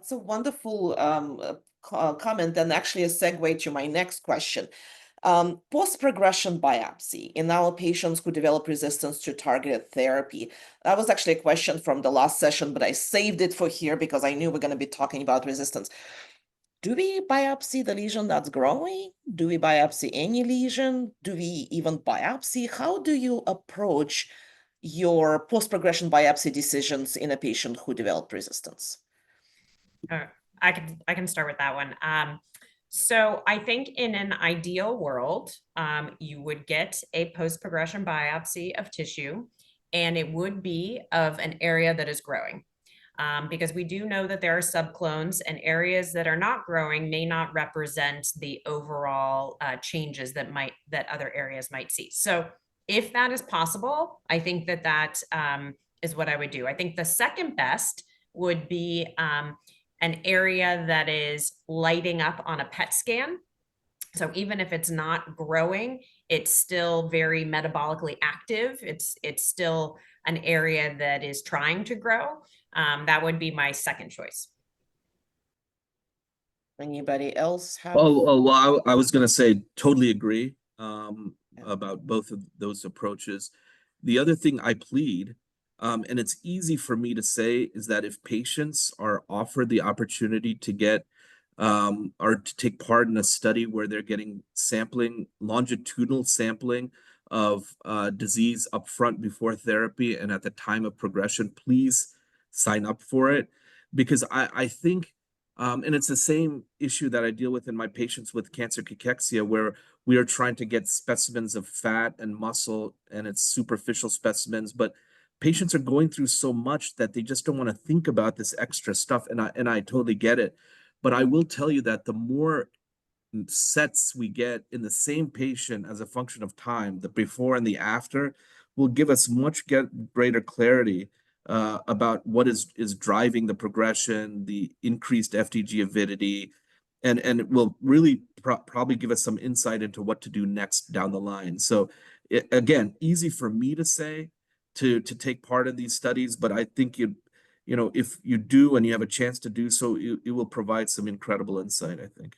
That's a wonderful comment, and actually a segue to my next question. Post-progression biopsy in our patients who develop resistance to targeted therapy. That was actually a question from the last session, but I saved it for here because I knew we're going to be talking about resistance. Do we biopsy the lesion that's growing? Do we biopsy any lesion? Do we even biopsy? How do you approach your post-progression biopsy decisions in a patient who developed resistance? Uh, I can start with that one. So I think in an ideal world, you would get a post-progression biopsy of tissue, and it would be of an area that is growing. Because we do know that there are subclones, and areas that are not growing may not represent the overall changes that other areas might see. So if that is possible, I think that is what I would do. I think the second best would be an area that is lighting up on a PET scan. So even if it's not growing, it's still very metabolically active. It's still an area that is trying to grow. That would be my second choice. Anybody else have? Well, I was going to say totally agree Yeah. about both of those approaches. The other thing I plead, and it's easy for me to say, is that if patients are offered the opportunity to get or to take part in a study where they're getting sampling, longitudinal sampling of disease upfront before therapy and at the time of progression, please sign up for it. Because I think and it's the same issue that I deal with in my patients with cancer cachexia, where we are trying to get specimens of fat and muscle, and it's superficial specimens, but patients are going through so much that they just don't want to think about this extra stuff, and I totally get it. But I will tell you that the more sets we get in the same patient as a function of time, the before and the after, will give us much greater clarity about what is driving the progression, the increased FDG avidity, and it will really probably give us some insight into what to do next down the line. So again, easy for me to say to take part in these studies, but I think if you do and you have a chance to do so, it will provide some incredible insight, I think.